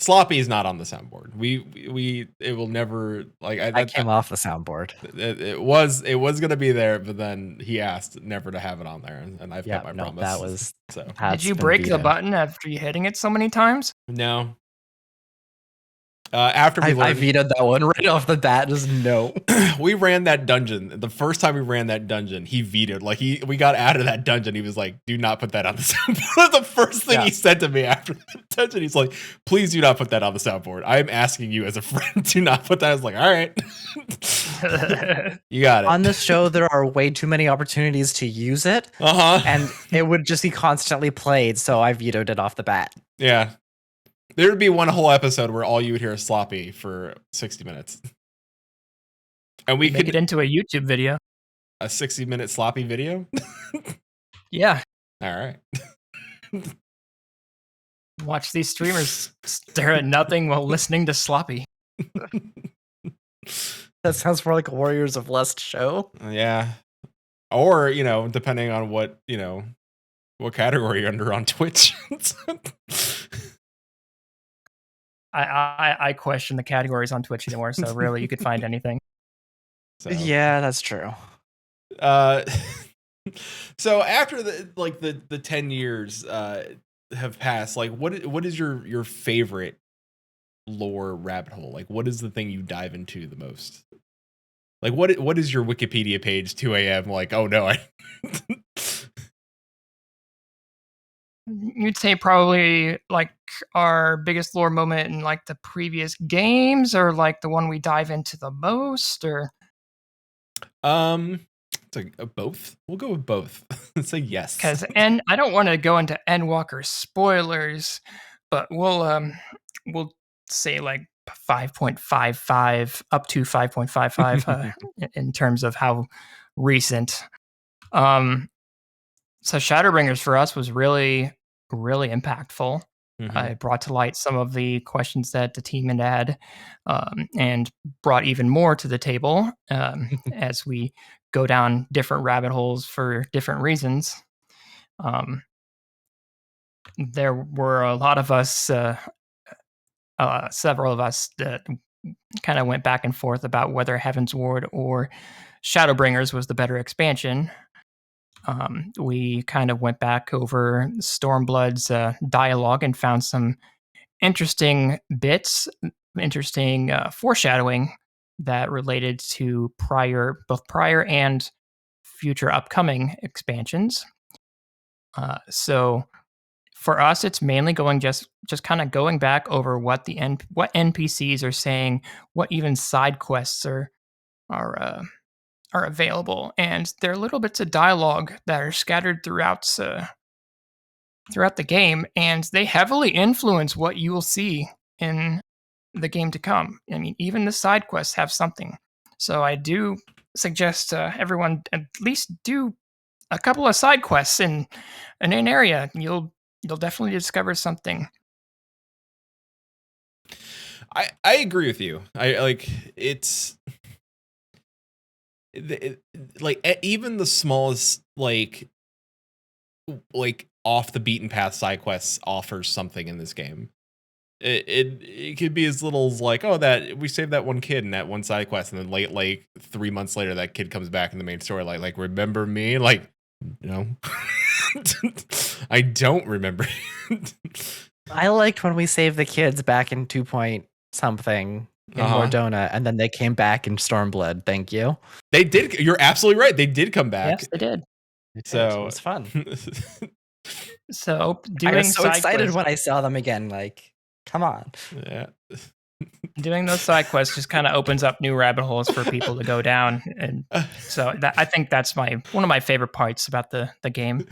Sloppy is not on the soundboard. It will never like. I came off the soundboard. It was gonna be there, but then he asked never to have it on there, and I've kept my promise. That was so. Did you break the button after you hitting it so many times? No. After I vetoed that one right off the bat. Just no. We ran that dungeon. The first time we ran that dungeon, he vetoed. Like we got out of that dungeon. He was like, "Do not put that on the soundboard." The first thing he said to me after that dungeon, he's like, "Please do not put that on the soundboard. I am asking you as a friend, do not put that." I was like, "All right, you got it." On this show, there are way too many opportunities to use it, and it would just be constantly played. So I vetoed it off the bat. Yeah. There would be one whole episode where all you would hear is Sloppy for 60 minutes. And we could make it into a YouTube video. A 60-minute Sloppy video? Yeah. All right. Watch these streamers stare at nothing while listening to Sloppy. That sounds more like a Warriors of Lust show. Yeah. Or, depending on what category you're under on Twitch. I question the categories on Twitch anymore, so really you could find anything. So. Yeah, that's true. So after the 10 years have passed, like what is your favorite lore rabbit hole? Like what is the thing you dive into the most? Like what is your Wikipedia page 2 a.m. like, oh no, You'd say probably like our biggest lore moment in like the previous games, or like the one we dive into the most, or it's both. We'll go with both. Say yes. And I don't want to go into ENDWALKER spoilers, but we'll say like 5.55 up to 5.55 in terms of how recent. So Shadowbringers for us was really, really impactful. I brought to light some of the questions that the team had, and brought even more to the table as we go down different rabbit holes for different reasons. There were a lot of us, several of us that kind of went back and forth about whether Heaven's Ward or Shadowbringers was the better expansion. We kind of went back over Stormblood's dialogue and found some interesting bits, interesting foreshadowing that related to both prior and future upcoming expansions. So for us, it's mainly going just kind of going back over what what NPCs are saying, what even side quests are available, and there are little bits of dialogue that are scattered throughout the game, and they heavily influence what you will see in the game to come. I mean, even the side quests have something. So I do suggest everyone at least do a couple of side quests in an area. You'll definitely discover something. I agree with you. I like it's. Like even the smallest like off the beaten path side quests offers something in this game. It could be as little as like, oh, that we saved that one kid in that one side quest, and then like 3 months later that kid comes back in the main story like remember me? Like, no. I don't remember. I liked when we saved the kids back in 2 point something in Mordona, and then they came back in Stormblood. Thank you. They did. You're absolutely right. They did come back. Yes, they did. So it was fun. So I was so excited when I saw them again. Like, come on. Yeah. Doing those side quests just kind of opens up new rabbit holes for people to go down, and so I think that's one of my favorite parts about the game.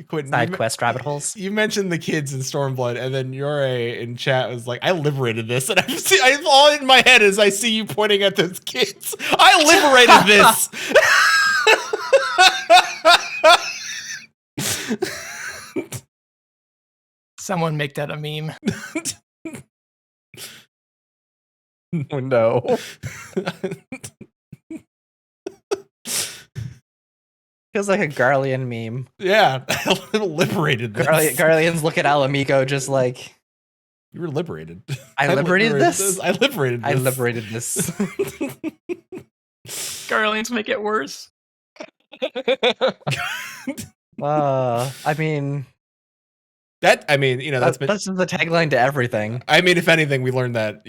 Quentin, side quest rabbit holes. You mentioned the kids in Stormblood, and then Yore in chat was like, "I liberated this," and I'm all in my head as I see you pointing at those kids. I liberated this. Someone make that a meme. Oh no. Feels like a Garlean meme. Yeah, I liberated this. Garleans look at Alamico just like, You were liberated. I liberated this? I liberated this. I liberated this. Garlands make it worse. I mean, that's just the tagline to everything. I mean, if anything, we learned that,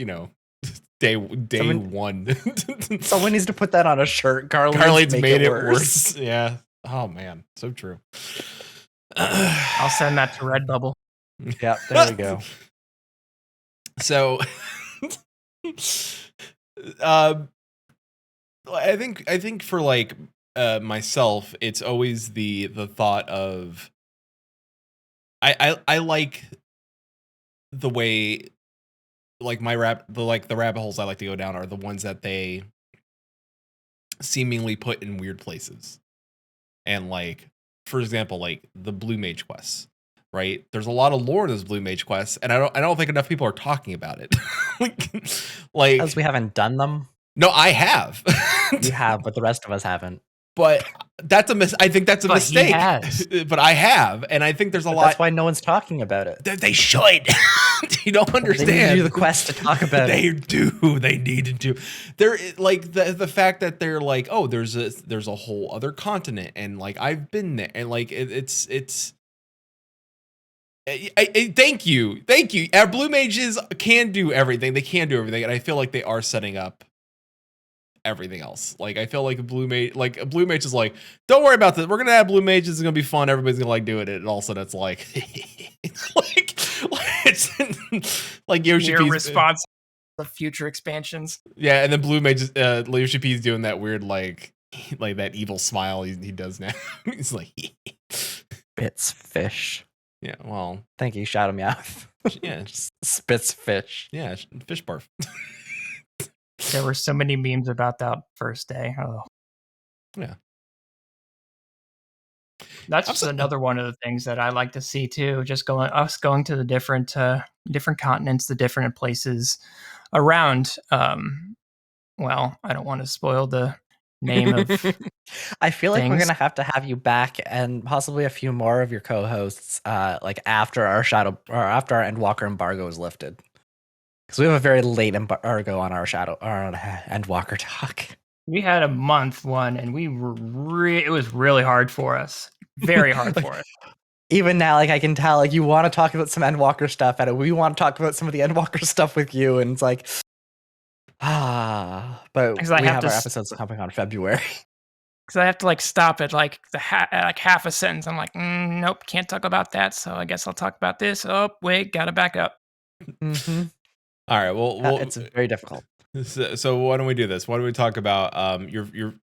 day one. Someone needs to put that on a shirt. Garland's made it worse. Yeah. Oh man, so true. I'll send that to Redbubble. Yeah, there we go. So, I think for like myself, it's always the thought of I like the way like the rabbit holes I like to go down are the ones that they seemingly put in weird places. And like, for example, like the Blue Mage quests, right? There's a lot of lore in those Blue Mage quests, and I don't think enough people are talking about it. like because we haven't done them. No, I have. You have, but the rest of us haven't. But that's I think that's a mistake. He has. But I have, and I think there's a lot. That's why no one's talking about it. They should. You don't understand. They need to do the quest to talk about they it. do. They needed to. They're like the fact that they're like, oh, there's a whole other continent, and like I've been there, and like it's. Thank you. Our Blue Mages can do everything. They can do everything, and I feel like they are setting up everything else. Like I feel like a Blue Mage is like, don't worry about this. We're gonna have Blue Mages. It's gonna be fun. Everybody's gonna like doing it. And all of a sudden, it's like, it's like Yoshi Your P's response to future expansions. Yeah, and then Blue Mage, Yoshi P's doing that weird like that evil smile he does now. He's like, Spits fish. Yeah, well, thank you, Shadow Meowth. Yeah, just spits fish. Yeah, fish barf. There were so many memes about that first day. Oh, yeah. That's just another one of the things that I like to see too. Just going to the different continents, the different places around. Well, I don't want to spoil the name of. I feel like we're gonna have you back and possibly a few more of your co-hosts, like after our Endwalker embargo is lifted. Because we have a very late embargo on our Endwalker talk. We had a month one, and we were it was really hard for us. Very hard for us. Even now, like I can tell, like you want to talk about some Endwalker stuff, and we want to talk about some of the Endwalker stuff with you, and it's like, but we have our episodes coming on February. Because I have to like stop at like like half a sentence. I'm like, nope, can't talk about that. So I guess I'll talk about this. Oh wait, gotta back up. Mm-hmm. All right, well, it's very difficult. So why don't we do this? Why don't we talk about your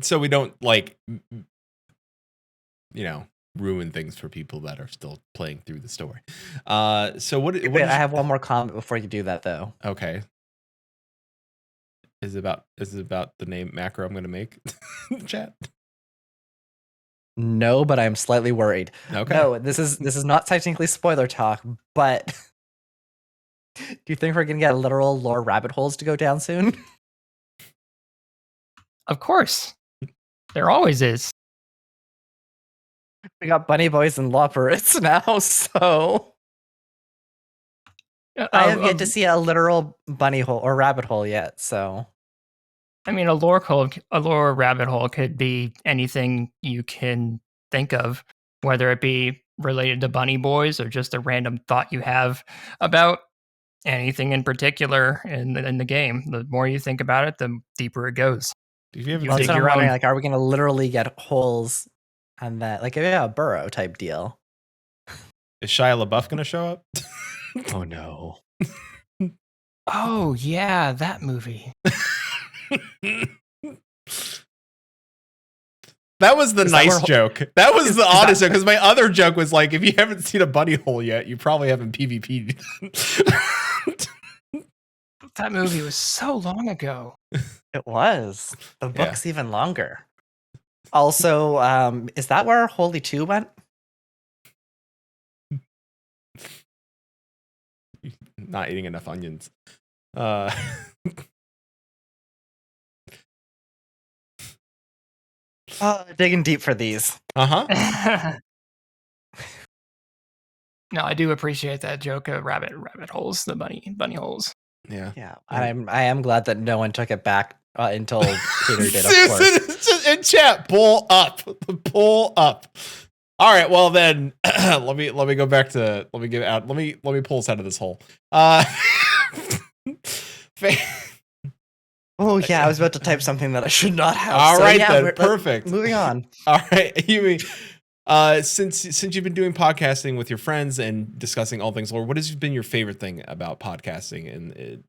so we don't like ruin things for people that are still playing through the story. So what I have one more comment before you do that though. Okay. Is it about the name macro I'm going to make? Chat. No, but I'm slightly worried. Okay. No, this is not technically spoiler talk, but do you think we're gonna get literal lore rabbit holes to go down soon? Of course. There always is. We got bunny boys and loperids now, so I have yet to see a literal bunny hole or rabbit hole yet, so I mean, a lore rabbit hole could be anything you can think of, whether it be related to bunny boys or just a random thought you have about anything in particular in the game. The more you think about it, the deeper it goes. I'm wondering, like, are we going to literally get holes on that, like a burrow type deal? Is Shia LaBeouf going to show up? Oh no! Oh yeah, that movie. That was the nice joke. That was the honest joke, because my other joke was like, if you haven't seen a bunny hole yet, you probably haven't PvP'd. That movie was so long ago. It was. The book's even longer. Also, is that where Holy 2 went? Not eating enough onions. Digging deep for these. Uh-huh. No, I do appreciate that joke of rabbit holes, the bunny holes. Yeah. I am glad that no one took it back until Peter did, of course. Just in chat, pull up. All right, well then, let me go back to let me pull us out of this hole. Oh yeah, I was about to type something that I should not have. All right, then, perfect. Moving on. All right, Ayumi, since you've been doing podcasting with your friends and discussing all things lore, what has been your favorite thing about podcasting? And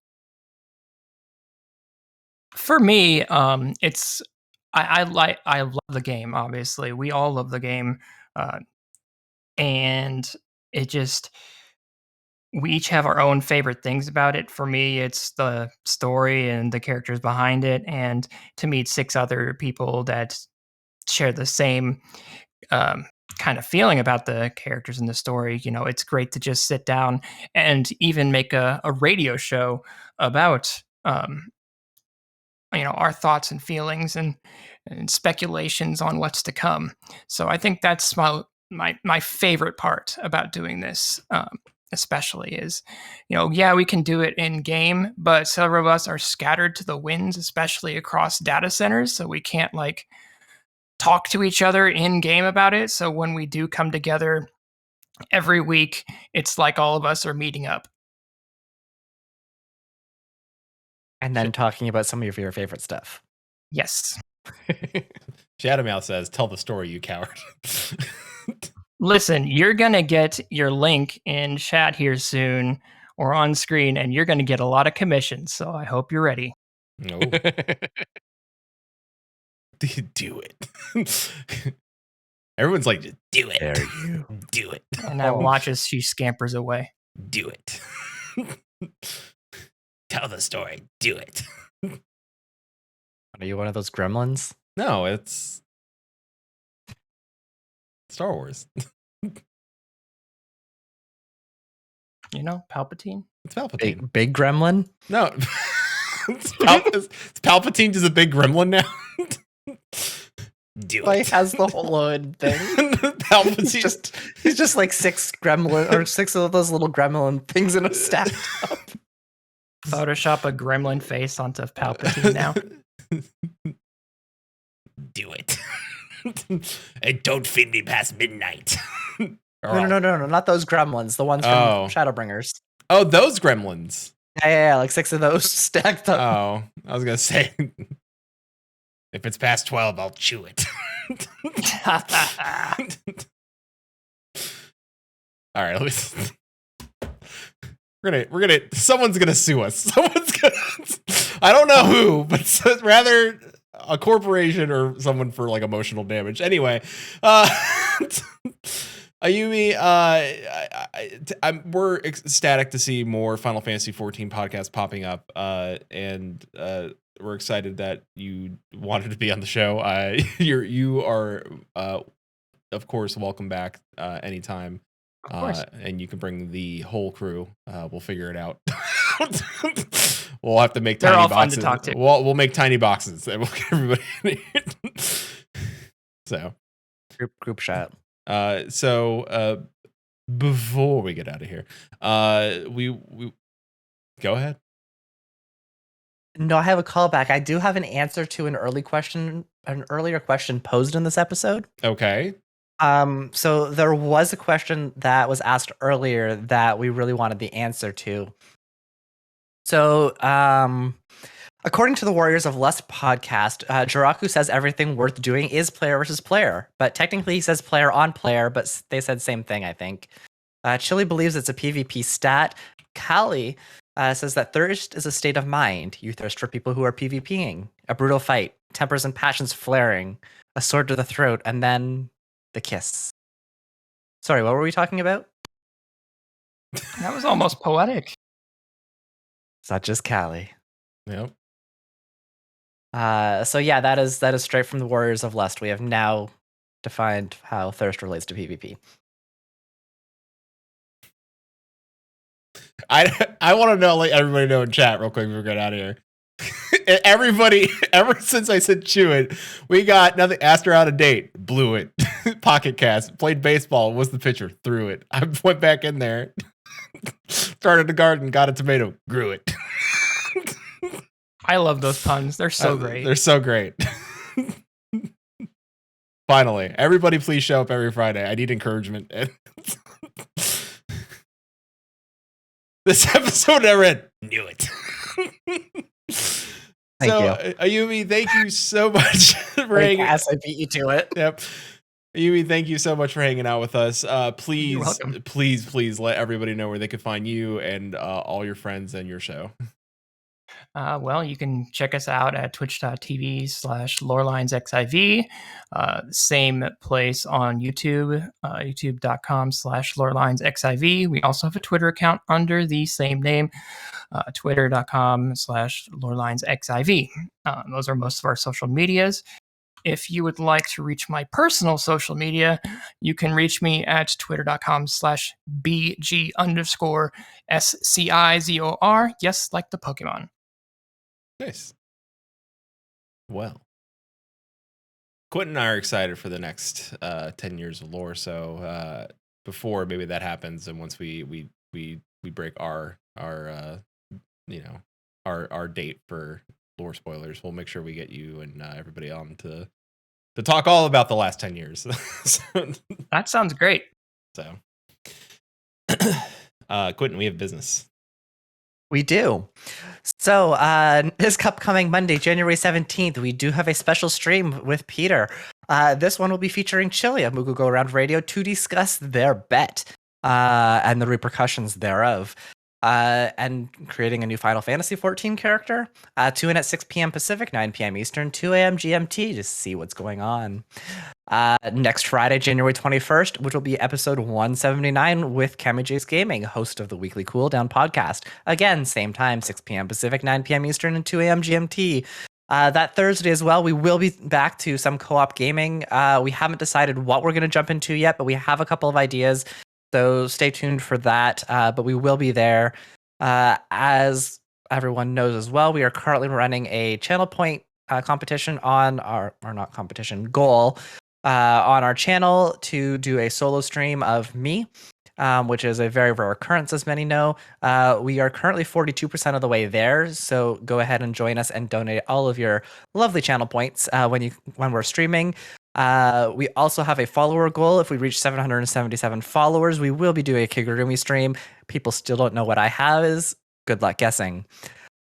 for me, it's I love the game. Obviously, we all love the game, and it just. We each have our own favorite things about it. For me, it's the story and the characters behind it, and to meet 6 other people that share the same kind of feeling about the characters in the story. You know, it's great to just sit down and even make a radio show about our thoughts and feelings and speculations on what's to come. So I think that's my favorite part about doing this. Especially is, we can do it in game, but several of us are scattered to the winds, especially across data centers. So we can't talk to each other in game about it. So when we do come together every week, it's like all of us are meeting up. And then talking about some of your favorite stuff. Yes. Shadowmouth says, "Tell the story, you coward." Listen, you're going to get your link in chat here soon or on screen, and you're going to get a lot of commissions. So I hope you're ready. No. Do it. Everyone's like, just do it. Dare you. Do it. And I watch as she scampers away. Do it. Tell the story. Do it. Are you one of those gremlins? No, it's Star Wars. Palpatine. It's Palpatine. Big gremlin? No. Palpatine just a big gremlin now? Do it. He has the whole hood thing. Palpatine. He's just like 6 gremlin or 6 of those little gremlin things in a stacked up. Photoshop a gremlin face onto Palpatine now. Do it. And don't feed me past midnight. No, not those gremlins. The ones from Shadowbringers. Oh, those gremlins. Yeah, like 6 of those stacked up. Oh, I was gonna say, if it's past 12, I'll chew it. All right, we're gonna. Someone's gonna sue us. I don't know who, but rather a corporation or someone for emotional damage. Anyway, Ayumi, we're ecstatic to see more Final Fantasy 14 podcasts popping up, and we're excited that you wanted to be on the show. You are, of course, welcome back anytime. Of course. And you can bring the whole crew. We'll figure it out. We'll have to make They're tiny all boxes. fun to talk to. We'll make tiny boxes and we'll get everybody in it. So Group chat. So before we get out of here, we go ahead. No, I have a callback. I do have an answer to an earlier question posed in this episode. Okay. So there was a question that was asked earlier that we really wanted the answer to. So, according to the Warriors of Lust podcast, Jiraku says everything worth doing is player versus player, but technically he says player on player, but they said same thing, I think. Chili believes it's a PvP stat. Kali says that thirst is a state of mind. You thirst for people who are PvPing. A brutal fight, tempers and passions flaring, a sword to the throat, and then the kiss. Sorry, what were we talking about? That was almost poetic. Such as Kali. Yep. So yeah, that is straight from the Warriors of Lust. We have now defined how thirst relates to PvP. I want to know, let everybody know in chat real quick before we get out of here. Everybody, ever since I said chew it, we got nothing. Asked her out a date, blew it. Pocket Cast, played baseball, was the pitcher, threw it. I went back in there, started a garden, got a tomato, grew it. I love those puns. They're so great. They're so great. Finally, everybody please show up every Friday. I need encouragement. This episode I read, knew it. Thank you. Ayumi, thank you so much for hanging out. I beat you to it. Yep. Ayumi, thank you so much for hanging out with us. Please let everybody know where they can find you and all your friends and your show. Well, you can check us out at twitch.tv/LorelinesXIV. Same place on YouTube, youtube.com/LorelinesXIV. We also have a Twitter account under the same name, twitter.com/LorelinesXIV. Those are most of our social medias. If you would like to reach my personal social media, you can reach me at twitter.com/BG_SCIZOR. Yes, like the Pokemon. Nice. Well, Quentin and I are excited for the next 10 years of lore. So before maybe that happens, and once we break our date for lore spoilers, we'll make sure we get you and everybody on to talk all about the last 10 years. That sounds great. So, Quentin, we have business. We do. So this upcoming Monday, January 17th, we do have a special stream with Peter. This one will be featuring Chili of Moogle Go Around Radio to discuss their bet and the repercussions thereof. And creating a new Final Fantasy 14 character. Tune in at 6 p.m. Pacific, 9 p.m. Eastern, 2 a.m. GMT to see what's going on. Next Friday, January 21st, which will be episode 179 with Kamijace Gaming, host of the Weekly Cooldown podcast. Again, same time, 6 p.m. Pacific, 9 p.m. Eastern, and 2 a.m. GMT. That Thursday as well, we will be back to some co-op gaming. We haven't decided what we're going to jump into yet, but we have a couple of ideas. So stay tuned for that, but we will be there. As everyone knows as well, we are currently running a channel point competition on goal on our channel to do a solo stream of me, which is a very rare occurrence, as many know. We are currently 42% of the way there, so go ahead and join us and donate all of your lovely channel points when we're streaming. We also have a follower goal. If we reach 777 followers, we will be doing a Kigurumi stream. People still don't know what I have is. Good luck guessing.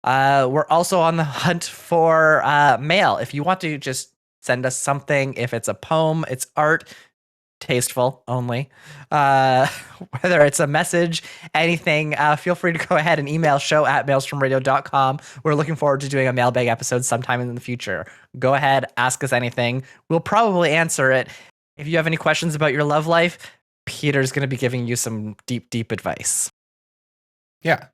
We're also on the hunt for mail. If you want to just send us something, if it's a poem, it's art, tasteful only. Whether it's a message, anything, feel free to go ahead and email show@maelstromradio.com. We're looking forward to doing a mailbag episode sometime in the future. Go ahead, ask us anything. We'll probably answer it. If you have any questions about your love life, Peter's going to be giving you some deep advice. Yeah.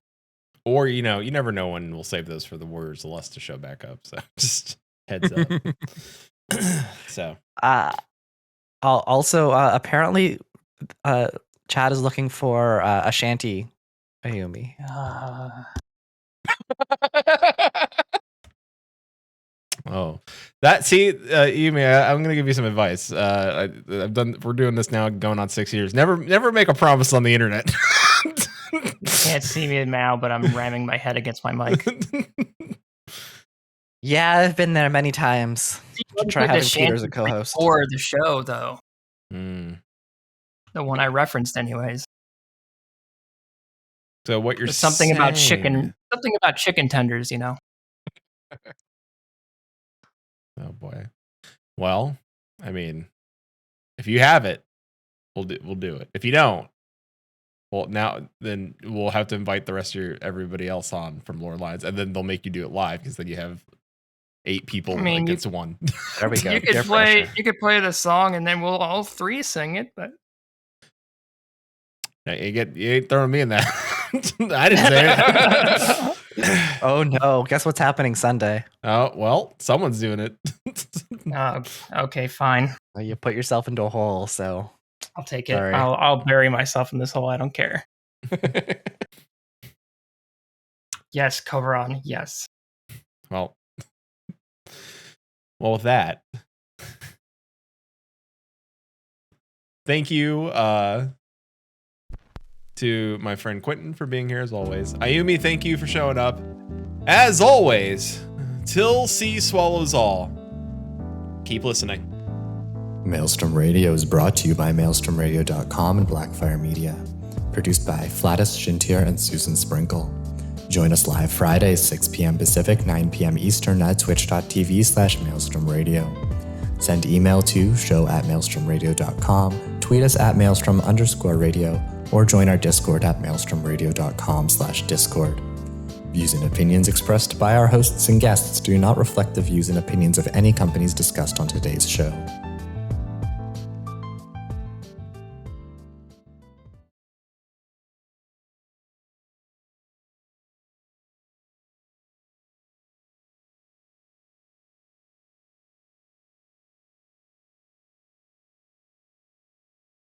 Or, you never know when we'll save those for the Warriors of Lust to show back up. So just heads up. So. Also, apparently, Chad is looking for a shanty, Ayumi. Oh, Ayumi, I'm gonna give you some advice. We're doing this now, going on 6 years. Never make a promise on the internet. You can't see me now, but I'm ramming my head against my mic. Yeah, I've been there many times. Try having Peter as a co-host. Or the show, though. Mm. The one I referenced, anyways. So what you're something saying... about chicken tenders, Oh boy. Well, I mean, if you have it, we'll do it. If you don't, well, then we'll have to invite the rest of everybody else on from Lore Lines, and then they'll make you do it live because then you have 8 people against one. There we go. You could play the song, and then we'll all 3 sing it. But you ain't throwing me in that. I didn't say it. Oh no! Guess what's happening Sunday? Oh well, someone's doing it. Okay, fine. Well, you put yourself into a hole, so I'll take it. Sorry. I'll bury myself in this hole. I don't care. Yes, cover on. Yes. Well, with that, Thank you to my friend Quentin for being here as always. Ayumi, thank you for showing up. As always, till sea swallows all. Keep listening. Maelstrom Radio is brought to you by maelstromradio.com and Blackfire Media. Produced by Flatus, Shintier, and Susan Sprinkle. Join us live Fridays, 6 p.m. Pacific, 9 p.m. Eastern at twitch.tv/maelstromradio. Send email to show@maelstromradio.com, tweet us at maelstrom_radio, or join our Discord at maelstromradio.com/discord. Views and opinions expressed by our hosts and guests do not reflect the views and opinions of any companies discussed on today's show.